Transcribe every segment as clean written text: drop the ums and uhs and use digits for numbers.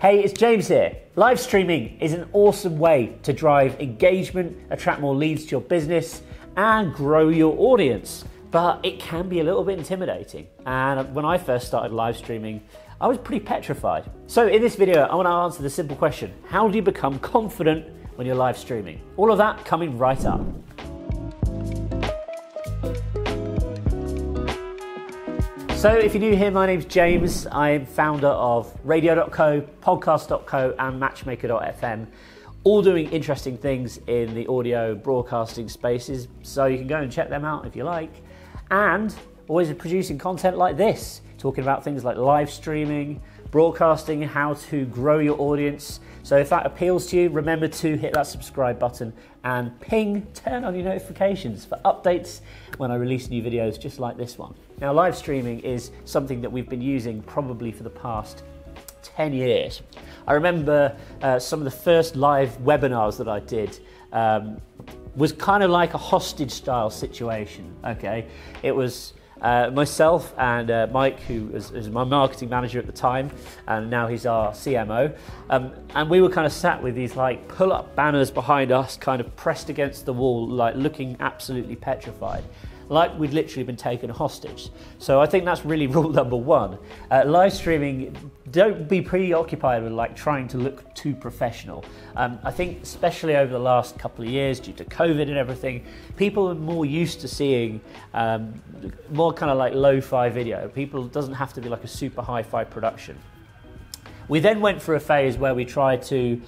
Hey, it's James here. Live streaming is an awesome way to drive engagement, attract more leads to your business, and grow your audience. But it can be a little bit intimidating. And when I first started live streaming, I was pretty petrified. So in this video, I want to answer the simple question: how do you become confident when you're live streaming? All of that coming right up. So if you're new here, my name's James. I am founder of radio.co, podcast.co and matchmaker.fm, all doing interesting things in the audio broadcasting spaces, so you can go and check them out if you like. And always producing content like this, talking about things like live streaming, broadcasting, how to grow your audience. So if that appeals to you, remember to hit that subscribe button and turn on your notifications for updates when I release new videos just like this one. Now, live streaming is something that we've been using probably for the past 10 years. I remember some of the first live webinars that I did was kind of like a hostage style situation, okay? It was myself and Mike, who was my marketing manager at the time, and now he's our CMO, and we were kind of sat with these like pull-up banners behind us, kind of pressed against the wall, like looking absolutely petrified, like we'd literally been taken hostage. So I think that's really rule number one. Live streaming, don't be preoccupied with like trying to look too professional. I think especially over the last couple of years, due to COVID and everything, people are more used to seeing more kind of like lo-fi video. People, it doesn't have to be like a super hi-fi production. We then went through a phase where we tried to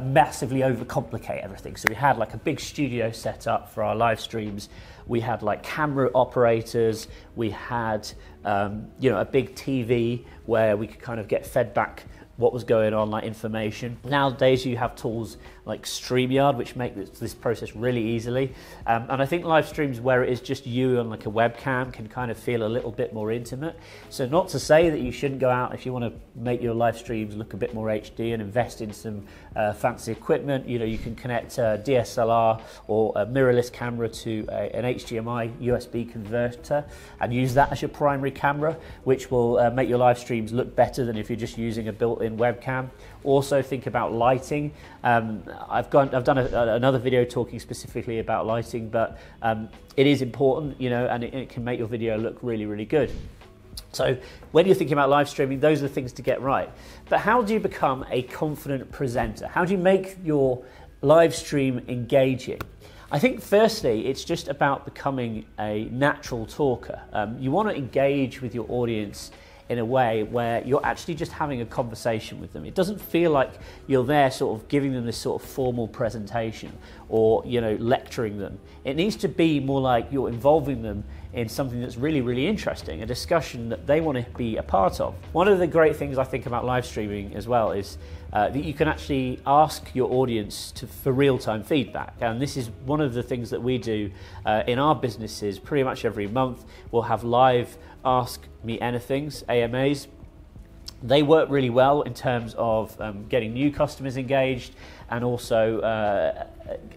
massively overcomplicate everything. So we had like a big studio set up for our live streams. We had like camera operators. We had a big TV where we could kind of get fed back what was going on, like information. Nowadays you have tools like StreamYard, which make this process really easily. And I think live streams where it is just you on like a webcam can kind of feel a little bit more intimate. So not to say that you shouldn't go out if you want to make your live streams look a bit more HD and invest in some fancy equipment. You know, you can connect a DSLR or a mirrorless camera to an HDMI USB converter and use that as your primary camera, which will make your live streams look better than if you're just using a built-in webcam. Also think about lighting. I've done another video talking specifically about lighting, but it is important, you know, and it can make your video look really, really good. So when you're thinking about live streaming, those are the things to get right. But how do you become a confident presenter? How do you make your live stream engaging? I think firstly, it's just about becoming a natural talker. You want to engage with your audience in a way where you're actually just having a conversation with them. It doesn't feel like you're there sort of giving them this sort of formal presentation or, you know, lecturing them. It needs to be more like you're involving them in something that's really, really interesting, a discussion that they want to be a part of. One of the great things I think about live streaming as well is that you can actually ask your audience for real-time feedback. And this is one of the things that we do in our businesses pretty much every month. We'll have live Ask Me Anythings, AMAs. They work really well in terms of getting new customers engaged and also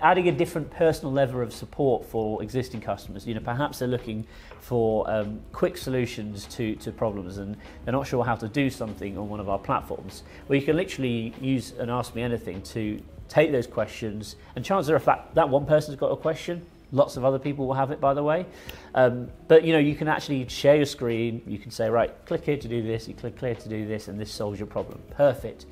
adding a different personal level of support for existing customers. You know, perhaps they're looking for quick solutions to problems and they're not sure how to do something on one of our platforms. Well, you can literally use an Ask Me Anything to take those questions, and chances are if that one person's got a question, lots of other people will have it, by the way. But you know, you can actually share your screen. You can say, right, click here to do this, you click here to do this, and this solves your problem. Perfect.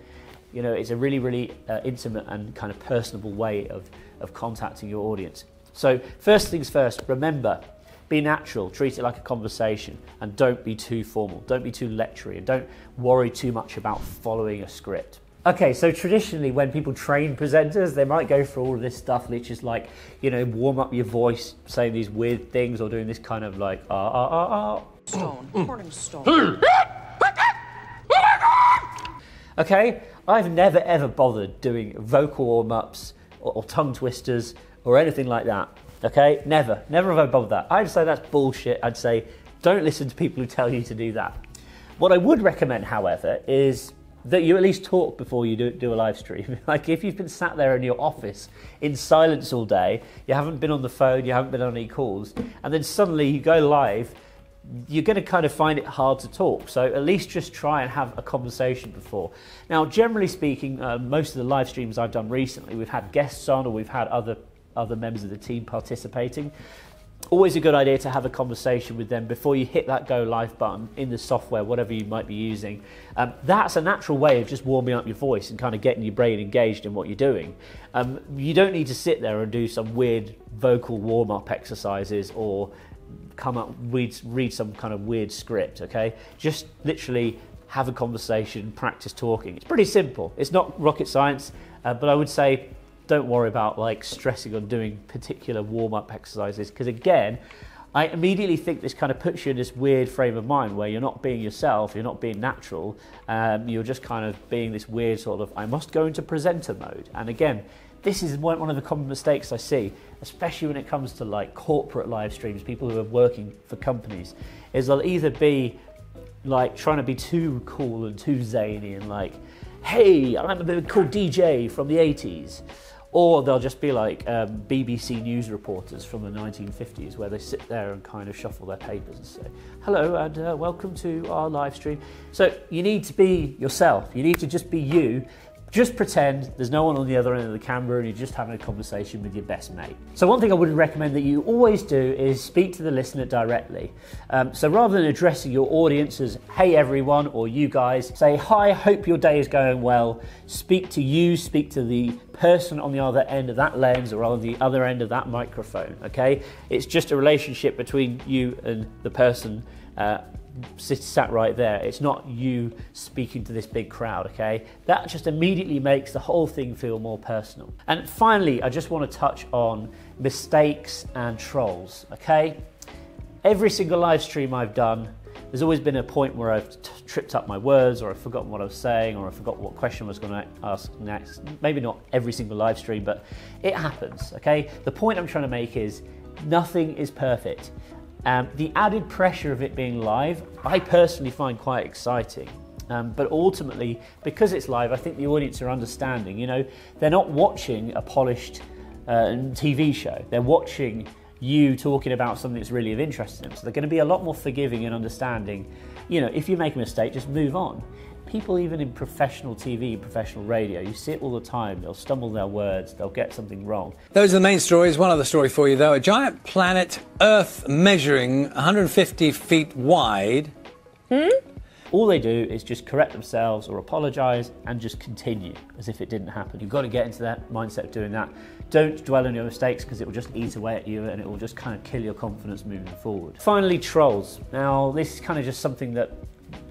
You know, it's a really, really intimate and kind of personable way of contacting your audience. So first things first, remember, be natural, treat it like a conversation, and don't be too formal. Don't be too lectury, and don't worry too much about following a script. Okay, so traditionally when people train presenters, they might go through all of this stuff, which is like, you know, warm up your voice, saying these weird things or doing this kind of like, Stone, recording stone. Okay, I've never ever bothered doing vocal warm-ups or tongue twisters or anything like that. Okay, never have I bothered that. I'd say that's bullshit. I'd say don't listen to people who tell you to do that. What I would recommend, however, is that you at least talk before you do a live stream. Like if you've been sat there in your office in silence all day, you haven't been on the phone, you haven't been on any calls, and then suddenly you go live, you're going to kind of find it hard to talk. So at least just try and have a conversation before. Now, generally speaking, most of the live streams I've done recently, we've had guests on or we've had other members of the team participating. Always a good idea to have a conversation with them before you hit that go live button in the software, whatever you might be using. That's a natural way of just warming up your voice and kind of getting your brain engaged in what you're doing. You don't need to sit there and do some weird vocal warm-up exercises or come up read some kind of weird script, okay? Just literally have a conversation, practice talking. It's pretty simple. It's not rocket science, but I would say don't worry about like stressing on doing particular warm-up exercises, because again, I immediately think this kind of puts you in this weird frame of mind where you're not being yourself, you're not being natural, you're just kind of being this weird sort of, I must go into presenter mode. And again, this is one of the common mistakes I see, especially when it comes to like corporate live streams, people who are working for companies, is they'll either be like trying to be too cool and too zany and like, hey, I'm a cool DJ from the 80s. Or they'll just be like BBC news reporters from the 1950s, where they sit there and kind of shuffle their papers and say, hello and welcome to our live stream. So you need to be yourself. You need to just be you. Just pretend there's no one on the other end of the camera and you're just having a conversation with your best mate. So one thing I would recommend that you always do is speak to the listener directly. So rather than addressing your audience as, hey everyone, or you guys, say, hi, hope your day is going well. Speak to you, speak to the person on the other end of that lens or on the other end of that microphone, okay? It's just a relationship between you and the person sat right there. It's not you speaking to this big crowd, okay? That just immediately makes the whole thing feel more personal. And finally, I just want to touch on mistakes and trolls, okay? Every single live stream I've done, there's always been a point where I've tripped up my words, or I've forgotten what I was saying, or I forgot what question I was going to ask next. Maybe not every single live stream, but it happens, okay? The point I'm trying to make is nothing is perfect. The added pressure of it being live, I personally find quite exciting. But ultimately, because it's live, I think the audience are understanding. You know, they're not watching a polished TV show. They're watching you talking about something that's really of interest to them. So they're going to be a lot more forgiving and understanding. You know, if you make a mistake, just move on. People, even in professional TV, professional radio, you see it all the time. They'll stumble their words, they'll get something wrong. Those are the main stories. One other story for you, though. A giant planet, Earth, measuring 150 feet wide. All they do is just correct themselves or apologise and just continue as if it didn't happen. You've got to get into that mindset of doing that. Don't dwell on your mistakes, because it will just eat away at you and it will just kind of kill your confidence moving forward. Finally, trolls. Now, this is kind of just something that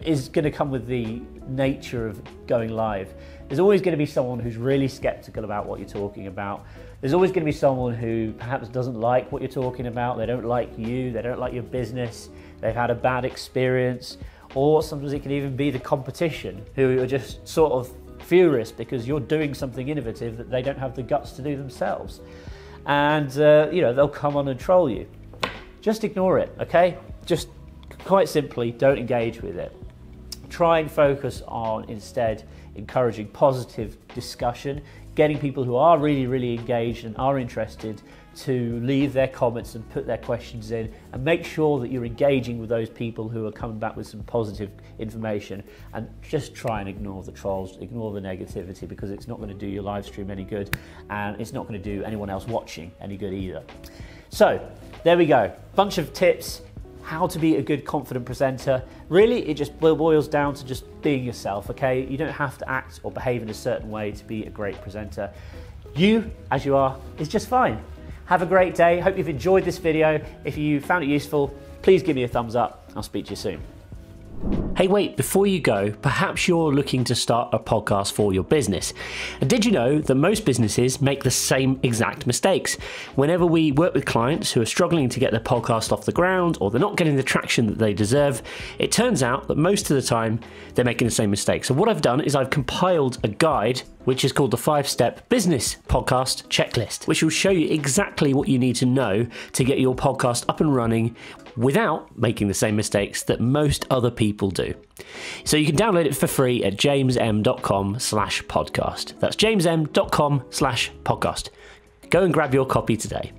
is going to come with the nature of going live. There's always going to be someone who's really skeptical about what you're talking about. There's always going to be someone who perhaps doesn't like what you're talking about. They don't like you, they don't like your business, they've had a bad experience, or sometimes it can even be the competition who are just sort of furious because you're doing something innovative that they don't have the guts to do themselves. And you know, they'll come on and troll you. Just ignore it, okay? Just quite simply, don't engage with it. Try and focus on instead encouraging positive discussion, getting people who are really, really engaged and are interested to leave their comments and put their questions in, and make sure that you're engaging with those people who are coming back with some positive information, and just try and ignore the trolls, ignore the negativity, because it's not going to do your live stream any good and it's not going to do anyone else watching any good either. So there we go, bunch of tips how to be a good confident presenter. Really, it just boils down to just being yourself, okay? You don't have to act or behave in a certain way to be a great presenter. You, as you are, is just fine. Have a great day. Hope you've enjoyed this video. If you found it useful, please give me a thumbs up. I'll speak to you soon. Hey, wait, before you go, perhaps you're looking to start a podcast for your business. And did you know that most businesses make the same exact mistakes? Whenever we work with clients who are struggling to get their podcast off the ground, or they're not getting the traction that they deserve, it turns out that most of the time they're making the same mistake. So what I've done is I've compiled a guide which is called the 5-Step Business Podcast Checklist, which will show you exactly what you need to know to get your podcast up and running without making the same mistakes that most other people do. So you can download it for free at jamesm.com/podcast. That's jamesm.com/podcast. Go and grab your copy today.